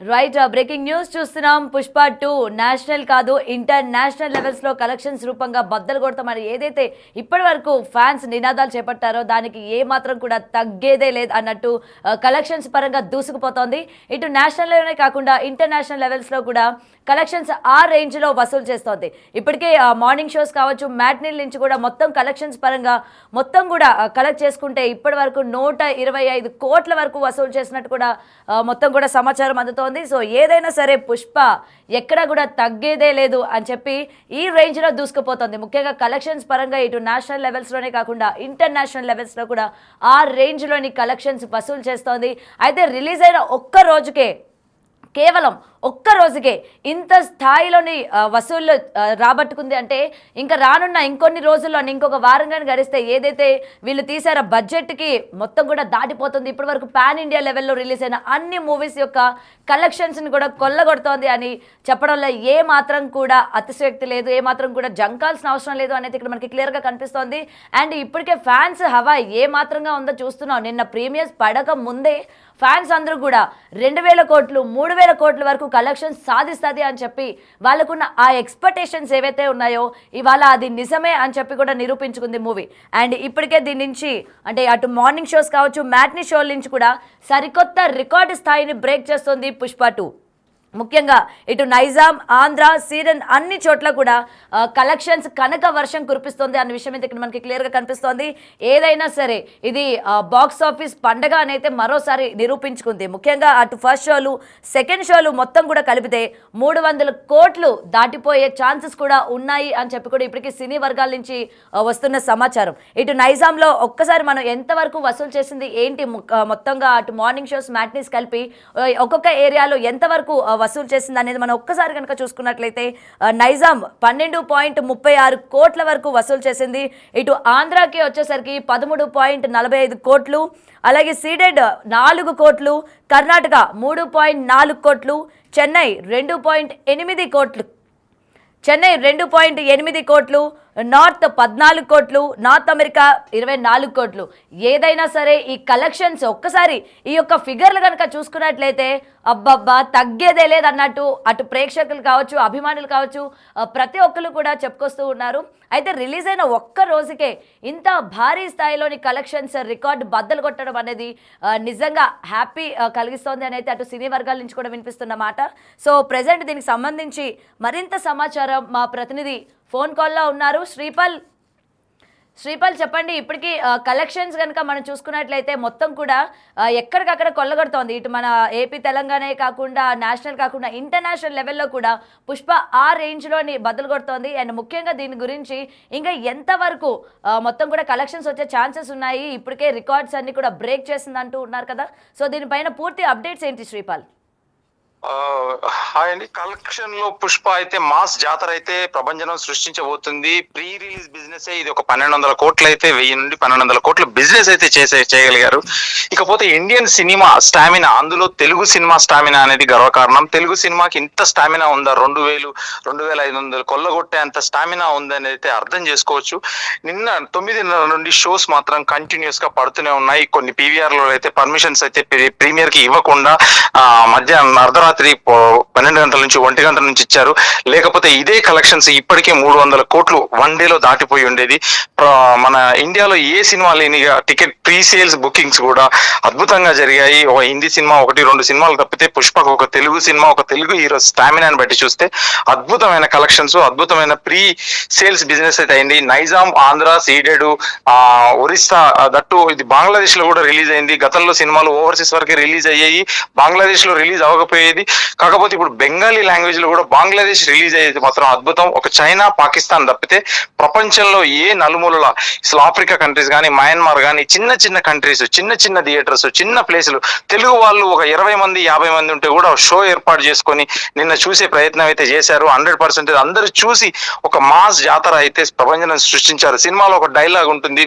Right breaking news చూస్తున్నాం. Pushpa 2 national కాదు international levels లో కలెక్షన్స్ రూపంగా బద్దలు కొడతామని ఏదైతే ఇప్పటి వరకు ఫ్యాన్స్ నినాదాలు చేపట్టారో దానికి ఏ మాత్రం కూడా తగ్గేదే లేదు అన్నట్టు కలెక్షన్స్ పరంగా దూసుకుపోతోంది. ఇటు నేషనల్ లెవెల్ కాకుండా ఇంటర్నేషనల్ లెవెల్స్ లో కూడా కలెక్షన్స్ ఆ రేంజ్ లో వసూలు చేస్తోంది. ఇప్పటికే మార్నింగ్ షోస్ కావచ్చు, మ్యాట్నీల నుంచి కూడా మొత్తం కలెక్షన్స్ పరంగా మొత్తం కూడా కలెక్ట్ చేసుకుంటే ఇప్పటి వరకు 125 కోట్ల వరకు వసూలు చేసినట్టు కూడా మొత్తం కూడా సమాచారం అందుతోంది. సో ఏదైనా సరే పుష్ప ఎక్కడ కూడా తగ్గేదే లేదు అని చెప్పి ఈ రేంజ్ లో దూసుకుపోతుంది. ముఖ్యంగా కలెక్షన్స్ పరంగా ఇటు నేషనల్ లెవెల్స్ లోనే కాకుండా ఇంటర్నేషనల్ లెవెల్స్ లో కూడా ఆ రేంజ్ లోని కలెక్షన్స్ వసూలు చేస్తోంది. అయితే రిలీజ్ అయిన ఒక్క రోజుకే, కేవలం ఒక్క రోజుకే ఇంత స్థాయిలోని వసూళ్ళు రాబట్టుకుంది అంటే ఇంకా రానున్న ఇంకొన్ని రోజుల్లో ఇంకొక వారంగా గడిస్తే ఏదైతే వీళ్ళు తీసారో బడ్జెట్కి మొత్తం కూడా దాటిపోతుంది. ఇప్పటి వరకు పాన్ ఇండియా లెవెల్లో రిలీజ్ అయిన అన్ని మూవీస్ యొక్క కలెక్షన్స్ని కూడా కొల్లగొడుతోంది అని చెప్పడంలో ఏ మాత్రం కూడా అతిశయోక్తి లేదు, ఏ మాత్రం కూడా జంకాల్సిన అవసరం లేదు అనేది ఇక్కడ మనకి క్లియర్గా కనిపిస్తోంది. అండ్ ఇప్పటికే ఫ్యాన్స్ హవా ఏ మాత్రంగా ఉందో చూస్తున్నాం. నిన్న ప్రీమియర్స్ పడక ముందే ఫ్యాన్స్ అందరూ కూడా 2000 కోట్లు 3000 కోట్ల వరకు కలెక్షన్స్ సాధిస్తుంది అని చెప్పి వాళ్ళకున్న ఆ ఎక్స్పెక్టేషన్స్ ఏవైతే ఉన్నాయో ఇవాళ అది నిజమే అని చెప్పి కూడా నిరూపించుకుంది మూవీ. అండ్ ఇప్పటికే దీని నుంచి అంటే అటు మార్నింగ్ షోస్ కావచ్చు, మ్యాట్నీ షోల నుంచి కూడా సరికొత్త రికార్డు స్థాయిని బ్రేక్ చేస్తుంది పుష్ప 2. ముఖ్యంగా ఇటు నైజాం, ఆంధ్ర, సీడన్ అన్ని చోట్ల కూడా కలెక్షన్స్ కనక వర్షం కురిపిస్తుంది అన్న విషయం అయితే ఇక్కడ మనకి క్లియర్గా కనిపిస్తోంది. ఏదైనా సరే ఇది బాక్స్ ఆఫీస్ పండగ అనైతే మరోసారి నిరూపించుకుంది. ముఖ్యంగా అటు ఫస్ట్ షోలు, సెకండ్ షోలు మొత్తం కూడా కలిపితే 300 కోట్లు దాటిపోయే ఛాన్సెస్ కూడా ఉన్నాయి అని చెప్పి కూడా ఇప్పటికీ సినీ వర్గాల నుంచి వస్తున్న సమాచారం. ఇటు నైజాంలో ఒక్కసారి మనం ఎంతవరకు వసూలు చేసింది ఏంటి, మొత్తంగా అటు మార్నింగ్ షోస్, మ్యాట్నీస్ కలిపి ఒక్కొక్క ఏరియాలో ఎంతవరకు వసూలు చేసింది అనేది మనం ఒక్కసారి కనుక చూసుకున్నట్లయితే నైజాం 12.36 కోట్ల వరకు వసూలు చేసింది. ఇటు ఆంధ్రాకి వచ్చేసరికి 13.45 కోట్లు, అలాగే సీడెడ్ 4 కోట్లు, కర్ణాటక 3.4 కోట్లు, చెన్నై 2.8 కోట్లు, 2.8 కోట్లు, నార్త్ 14 కోట్లు, నార్త్ అమెరికా 24 కోట్లు. ఏదైనా సరే ఈ కలెక్షన్స్ ఒక్కసారి ఈ యొక్క ఫిగర్లు కనుక చూసుకున్నట్లయితే అబ్బబ్బా తగ్గేదే లేదన్నట్టు అటు ప్రేక్షకులు కావచ్చు, అభిమానులు కావచ్చు, ప్రతి ఒక్కరు కూడా చెప్పుకొస్తూ ఉన్నారు. అయితే రిలీజ్ అయిన ఒక్క రోజుకే ఇంత భారీ స్థాయిలోని కలెక్షన్స్ రికార్డు బద్దలు కొట్టడం అనేది నిజంగా హ్యాపీ కలిగిస్తోంది అని అయితే అటు సినీ వర్గాల నుంచి కూడా వినిపిస్తున్న మాట. సో ప్రెజెంట్ దీనికి సంబంధించి మరింత సమాచారం మా ప్రతినిధి ఫోన్ కాల్లో ఉన్నారు. శ్రీపాల్ చెప్పండి. ఇప్పటికీ కలెక్షన్స్ కనుక మనం చూసుకున్నట్లయితే మొత్తం కూడా ఎక్కడికక్కడ కొల్లగొడుతోంది. ఇటు మన ఏపీ, తెలంగాణ కాకుండా, నేషనల్ కాకుండా ఇంటర్నేషనల్ లెవెల్లో కూడా పుష్ప ఆ రేంజ్లోని బదులు కొడుతోంది. అండ్ ముఖ్యంగా దీని గురించి ఇంకా ఎంతవరకు మొత్తం కూడా కలెక్షన్స్ వచ్చే ఛాన్సెస్ ఉన్నాయి, ఇప్పటికే రికార్డ్స్ అన్ని కూడా బ్రేక్ చేసింది అంటూ ఉన్నారు కదా. సో దీనిపైన పూర్తి అప్డేట్స్ ఏంటి శ్రీపాల్? హాయ్ అండి. కలెక్షన్ లో పుష్ప అయితే మాస్ జాతర అయితే ప్రభంజనం సృష్టించబోతుంది. ప్రీ రిలీజ్ బిజినెస్ ఇది ఒక 1200 కోట్లు అయితే 1000 నుండి 1200 కోట్ల బిజినెస్ అయితే చేయగలిగారు. ఇకపోతే ఇండియన్ సినిమా స్టామినా, అందులో తెలుగు సినిమా స్టామినా అనేది గర్వకారణం. తెలుగు సినిమాకి ఇంత స్టామినా ఉందా, 2500 కొల్లగొట్టే అంత స్టామినా ఉందని అయితే అర్థం చేసుకోవచ్చు. నిన్న 9:30 నుండి షోస్ మాత్రం కంటిన్యూస్ గా పడుతూనే ఉన్నాయి. కొన్ని పీవీఆర్ లో అయితే పర్మిషన్స్ అయితే ప్రీమియర్ కి ఇవ్వకుండా మధ్యాహ్నం అర్ధరాత్రి 12 గంటల నుంచి 1 గంటల నుంచి ఇచ్చారు. లేకపోతే ఇదే కలెక్షన్స్ ఇప్పటికే 300 కోట్లు వన్ డేలో దాటిపోయి ఉండేది. మన ఇండియాలో ఏ సినిమా లేనిగా టికెట్ ప్రీ సేల్స్ బుకింగ్స్ కూడా అద్భుతంగా జరిగాయి. ఒక హిందీ సినిమా 1-2 సినిమాలు తప్పితే పుష్పకు ఒక తెలుగు సినిమా, ఒక తెలుగు హీరో స్టామినాని బట్టి చూస్తే అద్భుతమైన కలెక్షన్స్, అద్భుతమైన ప్రీ సేల్స్ బిజినెస్ అయితే అయింది. నైజాం, ఆంధ్ర, సీడెడ్, ఒరిస్సా, దట్టు ఇది బంగ్లాదేశ్ లో కూడా రిలీజ్ అయింది. గతంలో సినిమాలు ఓవర్సీస్ వరకే రిలీజ్ అయ్యాయి, బంగ్లాదేశ్ లో రిలీజ్ అవ్వకపోయేది. కాకపోతే ఇప్పుడు బెంగాలీ లాంగ్వేజ్ లో కూడా బంగ్లాదేశ్ రిలీజ్ అయ్యేది మాత్రం అద్భుతం. ఒక చైనా, పాకిస్తాన్ తప్పితే ప్రపంచంలో ఏ నలుమూలల అసలు ఆఫ్రికా కంట్రీస్ కానీ, మయన్మార్ కానీ, చిన్న కంట్రీస్, చిన్న థియేటర్స్, చిన్న ప్లేసులు, తెలుగు వాళ్ళు ఒక 20 మంది 50 మంది ఉంటే కూడా షో ఏర్పాటు చేసుకొని నిన్న చూసే ప్రయత్నం అయితే చేశారు. 100% అందరూ చూసి ఒక మాస్ జాతర అయితే ప్రభంజనం సృష్టించారు. సినిమాలో ఒక డైలాగ్ ఉంటుంది,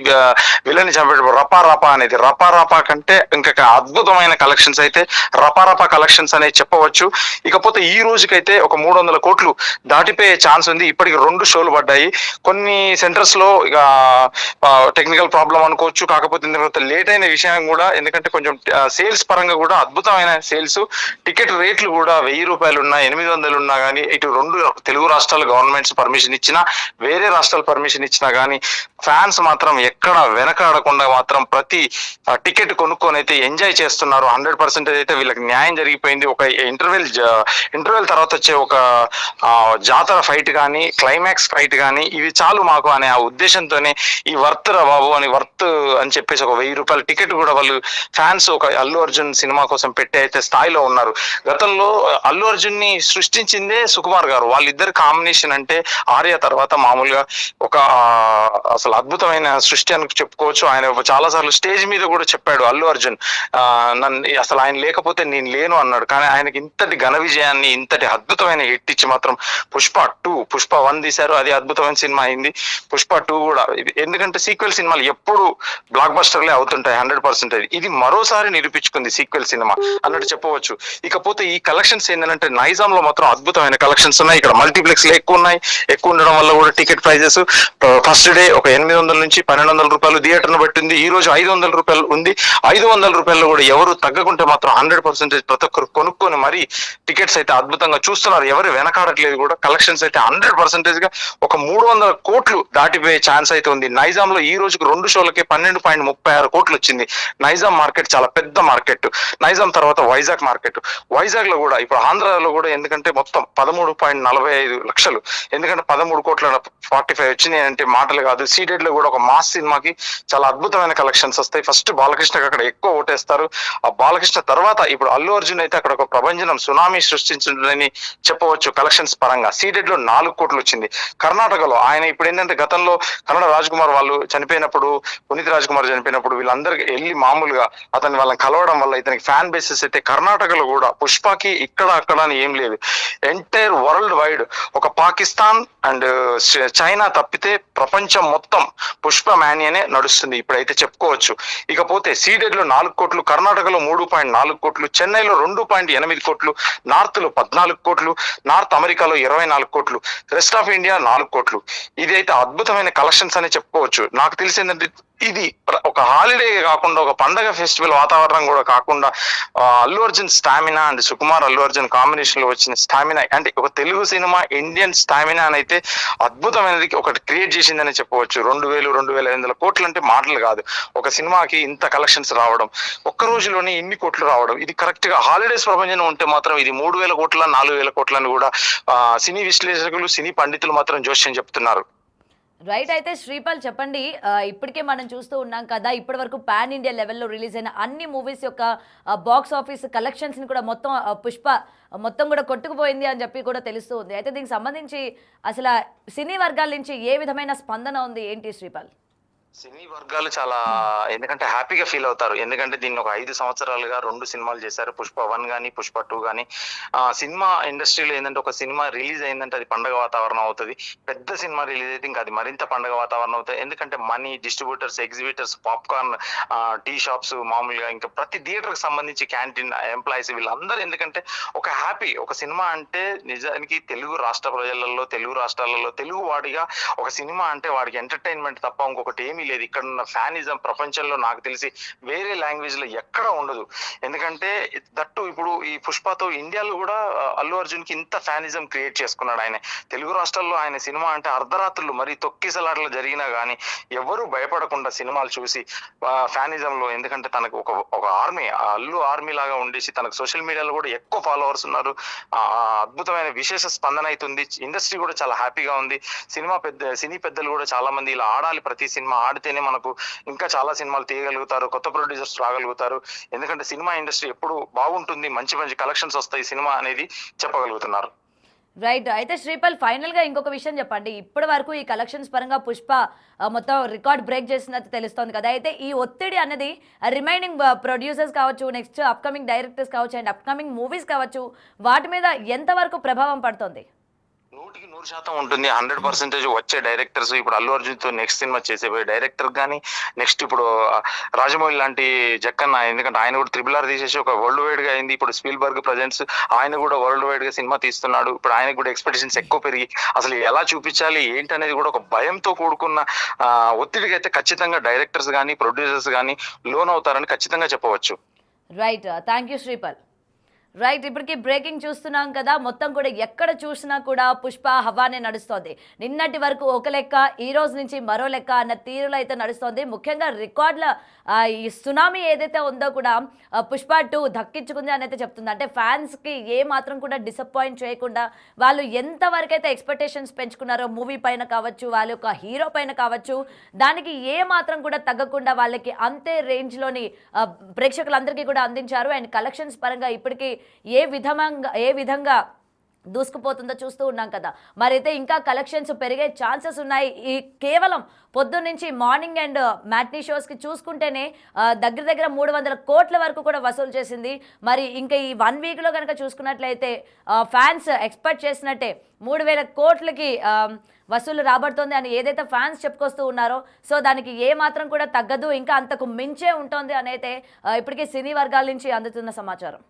విలన్ని చంపేటప్పుడు రపా రపా అనేది. రపా రపా కంటే ఇంకా అద్భుతమైన కలెక్షన్స్ అయితే రపా రపా కలెక్షన్స్ అనేది చెప్పవచ్చు. చెప్పవచ్చు. ఇకపోతే ఈ రోజుకైతే ఒక 300 కోట్లు దాటిపోయే ఛాన్స్ ఉంది. ఇప్పటికి 2 షోలు పడ్డాయి. కొన్ని సెంటర్స్ లో ఇక టెక్నికల్ ప్రాబ్లం అనుకోవచ్చు. కాకపోతే తర్వాత లేట్ అయిన విషయం కూడా, ఎందుకంటే కొంచెం సేల్స్ పరంగా కూడా అద్భుతమైన సేల్స్. టికెట్ రేట్లు కూడా 1000 రూపాయలు ఉన్నా 800 ఉన్నా కానీ, ఇటు 2 తెలుగు రాష్ట్రాలు గవర్నమెంట్స్ పర్మిషన్ ఇచ్చినా, వేరే రాష్ట్రాలు పర్మిషన్ ఇచ్చినా కానీ ఫ్యాన్స్ మాత్రం ఎక్కడ వెనకాడకుండా మాత్రం ప్రతి టికెట్ కొనుక్కొని అయితే ఎంజాయ్ చేస్తున్నారు. 100% అయితే వీళ్ళకి న్యాయం జరిగిపోయింది. ఒక ఇంటర్వెల్ తర్వాత వచ్చే ఒక జాతర ఫైట్ కానీ, క్లైమాక్స్ ఫైట్ కానీ, ఇవి చాలు మాకు అనే ఆ ఉద్దేశంతోనే ఈ వర్త్ రా బాబు అని, వర్త్ అని చెప్పేసి ఒక 1000 రూపాయల టికెట్ కూడా వాళ్ళు ఫ్యాన్స్ ఒక అల్లు అర్జున్ సినిమా కోసం పెట్టి అయితే స్థాయిలో ఉన్నారు. గతంలో అల్లు అర్జున్ ని సృష్టించిందే సుకుమార్ గారు. వాళ్ళిద్దరు కాంబినేషన్ అంటే ఆర్య తర్వాత మామూలుగా ఒక అసలు అద్భుతమైన సృష్టి అని చెప్పుకోవచ్చు. ఆయన చాలా సార్లు స్టేజ్ మీద కూడా చెప్పాడు అల్లు అర్జున్, నన్ను అసలు ఆయన లేకపోతే నేను లేను అన్నాడు. కానీ ఆయనకి ఇంతటి ఘన విజయాన్ని, ఇంతటి అద్భుతమైన హిట్ ఇచ్చి మాత్రం పుష్ప 1 తీశారు. అది అద్భుతమైన సినిమా అయింది. పుష్ప 2 కూడా, ఎందుకంటే సీక్వెల్ సినిమాలు ఎప్పుడు బ్లాక్ బస్టర్లే అవుతుంటాయి 100%. ఇది మరోసారి నిరూపించుకుంది సీక్వెల్ సినిమా అన్నట్టు చెప్పవచ్చు. ఇకపోతే ఈ కలెక్షన్స్ ఏంటంటే నైజాం లో మాత్రం అద్భుతమైన కలెక్షన్స్ ఉన్నాయి. ఇక్కడ మల్టీప్లెక్స్ లో ఎక్కువ ఉన్నాయి. ఎక్కువ ఉండడం వల్ల కూడా టికెట్ ప్రైజెస్ ఫస్ట్ డే ఒక 800 నుంచి 1200 రూపాయలు థియేటర్ ను బట్టింది. ఈ రోజు 500 రూపాయలు ఉంది. 500 రూపాయలు కూడా ఎవరు తగ్గకుంటే మాత్రం 100% ప్రతి ఒక్కరు కొనుక్కొని మరి టికెట్స్ అయితే అద్భుతంగా చూస్తున్నారు. ఎవరు వెనకాడట్లేదు కూడా. కలెక్షన్స్ అయితే 100% గా ఒక 300 కోట్లు దాటిపోయే ఛాన్స్ అయితే ఉంది. నైజాం లో ఈ రోజుకు 2 షోలకే 12.36 కోట్లు వచ్చింది. నైజాం మార్కెట్ చాలా పెద్ద మార్కెట్. నైజాం తర్వాత వైజాగ్ మార్కెట్. వైజాగ్ లో కూడా ఇప్పుడు ఆంధ్రాలో కూడా, ఎందుకంటే మొత్తం 13.45 లక్షలు, ఎందుకంటే 13 కోట్ల 45 వచ్చినాయి అంటే మాటలు కాదు. సీడెడ్ లో కూడా ఒక మాస్ సినిమాకి చాలా అద్భుతమైన కలెక్షన్స్ వస్తాయి. ఫస్ట్ బాలకృష్ణకి అక్కడ ఎక్కువ ఓటేస్తారు. ఆ బాలకృష్ణ తర్వాత ఇప్పుడు అల్లు అర్జున్ అయితే అక్కడ ఒక ప్రభంజనం సునామీ సృష్టించిందని చెప్పవచ్చు. కలెక్షన్స్ పరంగా సీడెడ్ లో 4 కోట్లు వచ్చింది. కర్ణాటకలో ఆయన ఇప్పుడు ఏంటంటే గతంలో కన్నడ రాజ్ కుమార్ వాళ్ళు చనిపోయినప్పుడు, పునీత్ రాజ్ కుమార్ చనిపోయినప్పుడు వీళ్ళందరికీ వెళ్ళి మామూలుగా అతన్ని వాళ్ళని కలవడం వల్ల ఇతనికి ఫ్యాన్ బేసెస్ అయితే కర్ణాటకలో కూడా పుష్పకి ఇక్కడ అక్కడ అని ఏం లేదు. ఎంటైర్ వరల్డ్ వైడ్ ఒక పాకిస్తాన్ అండ్ చైనా తప్పితే ప్రపంచం మొత్తం పుష్ప మాన్యనే నడుస్తుంది ఇప్పుడైతే చెప్పుకోవచ్చు. ఇకపోతే సీడెడ్ లో 4 కోట్లు, కర్ణాటకలో 3.4 కోట్లు, చెన్నైలో 2.8 కోట్లు, నార్త్ లో 14 కోట్లు, నార్త్ అమెరికాలో 24 కోట్లు, రెస్ట్ ఆఫ్ ఇండియా 4 కోట్లు. ఇది అయితే అద్భుతమైన కలెక్షన్స్ అని చెప్పుకోవచ్చు. నాకు తెలిసి ఏంటంటే ఇది ఒక హాలిడే కాకుండా, ఒక పండగ ఫెస్టివల్ వాతావరణం కూడా కాకుండా, Allu Arjun stamina and Sukumar Allu Arjun combination లో వచ్చిన స్టామినా అంటే ఒక తెలుగు సినిమా ఇండియన్ స్టామినా అని అయితే అద్భుతమైనది ఒకటి క్రియేట్ చేసిందని చెప్పవచ్చు. 2,500 కోట్లు అంటే మాటలు కాదు. ఒక సినిమాకి ఇంత కలెక్షన్స్ రావడం, ఒక్క రోజులోనే ఇన్ని కోట్లు రావడం, ఇది కరెక్ట్ గా హాలిడేస్ ప్రపంచం ఉంటే మాత్రం ఇది 3,000 కోట్ల 4,000 కోట్లని కూడా సినీ విశ్లేషకులు, సినీ పండితులు మాత్రం జోష్యం చెప్తున్నారు. రైట్. అయితే శ్రీపాల్ చెప్పండి, ఇప్పటికే మనం చూస్తూ ఉన్నాం కదా, ఇప్పటి వరకు పాన్ ఇండియా లెవెల్లో రిలీజ్ అయిన అన్ని మూవీస్ యొక్క బాక్స్ ఆఫీస్ కలెక్షన్స్ని కూడా మొత్తం పుష్ప మొత్తం కూడా కొట్టుకుపోయింది అని చెప్పి కూడా తెలుస్తూ ఉంది. అయితే దీనికి సంబంధించి అసలు సినీ వర్గాల నుంచి ఏ విధమైన స్పందన ఉంది ఏంటి శ్రీపాల్? సినీ వర్గాలు చాలా, ఎందుకంటే హ్యాపీగా ఫీల్ అవుతారు. ఎందుకంటే దీన్ని ఒక 5 సంవత్సరాలుగా 2 సినిమాలు చేశారు. పుష్ప 1 కానీ పుష్ప 2 కానీ. సినిమా ఇండస్ట్రీలో ఏంటంటే ఒక సినిమా రిలీజ్ అయిందంటే అది పండగ వాతావరణం అవుతుంది. పెద్ద సినిమా రిలీజ్ అయితే ఇంకా అది మరింత పండగ వాతావరణం అవుతుంది. ఎందుకంటే money, distributors, exhibitors, popcorn, tea shops, మామూలుగా ఇంకా ప్రతి థియేటర్ కి సంబంధించి క్యాంటీన్ ఎంప్లాయీస్ వీళ్ళందరూ, ఎందుకంటే ఒక హ్యాపీ, ఒక సినిమా అంటే నిజానికి తెలుగు రాష్ట్ర ప్రజలలో, తెలుగు రాష్ట్రాలలో తెలుగు వాడిగా ఒక సినిమా అంటే వాడికి ఎంటర్టైన్మెంట్ తప్ప ఇంకొకటి ఏమీ లేదు. ఇక్కడ ఉన్న ఫ్యానిజం ప్రపంచంలో నాకు తెలిసి వేరే లాంగ్వేజ్ లో ఎక్కడ ఉండదు. ఎందుకంటే దట్టు ఇప్పుడు ఈ పుష్పతో ఇండియాలో కూడా అల్లు అర్జున్ కి ఇంత ఫ్యానిజం క్రియేట్ చేసుకున్నాడు. ఆయన తెలుగు రాష్ట్రాల్లో ఆయన సినిమా అంటే అర్ధరాత్రులు మరి తొక్కిసలాటలు జరిగినా కానీ ఎవరు భయపడకుండా సినిమాలు చూసి ఫ్యానిజం లో, ఎందుకంటే తనకు ఒక ఆర్మీ, అల్లు ఆర్మీ లాగా ఉండేసి తనకు సోషల్ మీడియాలో కూడా ఎక్కువ ఫాలోవర్స్ ఉన్నారు. అద్భుతమైన విశేష స్పందన అవుతుంది. ఇండస్ట్రీ కూడా చాలా హ్యాపీగా ఉంది. సినీ పెద్దలు కూడా చాలా మంది ఇలా ఆడాలి, ప్రతి సినిమా ఆడితేనే మనకు ఇంకా చాలా సినిమాలు తీయగలుగుతారు, కొత్త ప్రొడ్యూసర్స్ రాగలుగుతారు. ఎందుకంటే సినిమా ఇండస్ట్రీ ఎప్పుడు బాగుంటుంది, మంచి మంచి కలెక్షన్స్ వస్తాయి సినిమా అనేది చెప్పగలుగుతున్నారు. రైట్. అయితే శ్రీపాల్ ఫైనల్గా ఇంకొక విషయం చెప్పండి. ఇప్పటి వరకు ఈ కలెక్షన్స్ పరంగా పుష్ప మొత్తం రికార్డ్ బ్రేక్ చేసినట్టు తెలుస్తోంది కదా. అయితే ఈ ఒత్తిడి అనేది రిమైనింగ్ ప్రొడ్యూసర్స్ కావచ్చు, నెక్స్ట్ అప్కమింగ్ డైరెక్టర్స్ కావచ్చు, అండ్ అప్కమింగ్ మూవీస్ కావచ్చు, వాటి మీద ఎంతవరకు ప్రభావం పడుతుంది? 100% 100% ఉంటుంది. 100% వచ్చే డైరెక్టర్స్ ఇప్పుడు అల్లు అర్జున్‌తో నెక్స్ట్ సినిమా చేసేబోయే డైరెక్టర్ గాని, నెక్స్ట్ ఇప్పుడు రాజమౌళి లాంటి జక్కన్న, ఎందుకంటే ఆయన కూడా 'త్రిబుల్ ఆర్' తీసేసి ఒక వరల్డ్ వైడ్‌గా అయింది. ఇప్పుడు స్పీల్‌బర్గ్ ప్రెజెంట్స్ ఆయన కూడా వరల్డ్ వైడ్‌గా సినిమా తీస్తున్నాడు. ఇప్పుడు ఆయనకు కూడా ఎక్స్‌పెక్టేషన్స్ ఎక్కువ పెరిగి అసలు ఎలా చూపించాలి ఏంటనేది కూడా ఒక భయంతో కూడుకున్న ఒత్తిడికైతే ఖచ్చితంగా డైరెక్టర్స్ గాని, ప్రొడ్యూసర్స్ గాని లోనవుతారని ఖచ్చితంగా చెప్పవచ్చు. Right. Thank you Sripal. Right, ఇప్పటికి బ్రేకింగ్ చూస్తున్నాం కదా, మొత్తం కూడా ఎక్కడ చూసినా కూడా పుష్ప హవానే నడుస్తోంది. నిన్నటి వరకు ఒక లెక్క, ఈ రోజు నుంచి మరో లెక్క అన్న తీరులో అయితే నడుస్తోంది. ముఖ్యంగా రికార్డుల ఈ సునామీ ఏదైతే ఉందో కూడా పుష్ప 2 దక్కించుకుంది అని అయితే చెప్తుంది. అంటే ఫ్యాన్స్కి ఏ మాత్రం కూడా డిసప్పాయింట్ చేయకుండా వాళ్ళు ఎంతవరకు అయితే ఎక్స్పెక్టేషన్స్ పెంచుకున్నారో మూవీ పైన కావచ్చు, వాళ్ళ యొక్క హీరో పైన కావచ్చు, దానికి ఏ మాత్రం కూడా తగ్గకుండా వాళ్ళకి అంతే రేంజ్లోని ప్రేక్షకులందరికీ కూడా అందించారు. అండ్ కలెక్షన్స్ పరంగా ఇప్పటికీ ఏ విధంగా దూసుకుపోతుందో చూస్తూ ఉన్నాం కదా. మరైతే ఇంకా కలెక్షన్స్ పెరిగే ఛాన్సెస్ ఉన్నాయి. ఈ కేవలం పొద్దున్నుంచి మార్నింగ్ అండ్ మ్యాట్నీ షోస్కి చూసుకుంటేనే దగ్గర దగ్గర 300 కోట్ల వరకు కూడా వసూలు చేసింది. మరి ఇంకా ఈ 1 వీక్లో కనుక చూసుకున్నట్లయితే ఫ్యాన్స్ ఎక్స్పెక్ట్ చేసినట్టే 3000 కోట్లకి వసూలు రాబడుతోంది అని ఏదైతే ఫ్యాన్స్ చెప్పుకొస్తూ ఉన్నారో, సో దానికి ఏ మాత్రం కూడా తగ్గదు, ఇంకా అంతకు మించే ఉంటుంది అని అయితే ఇప్పటికీ సినీ వర్గాల నుంచి అందుతున్న సమాచారం.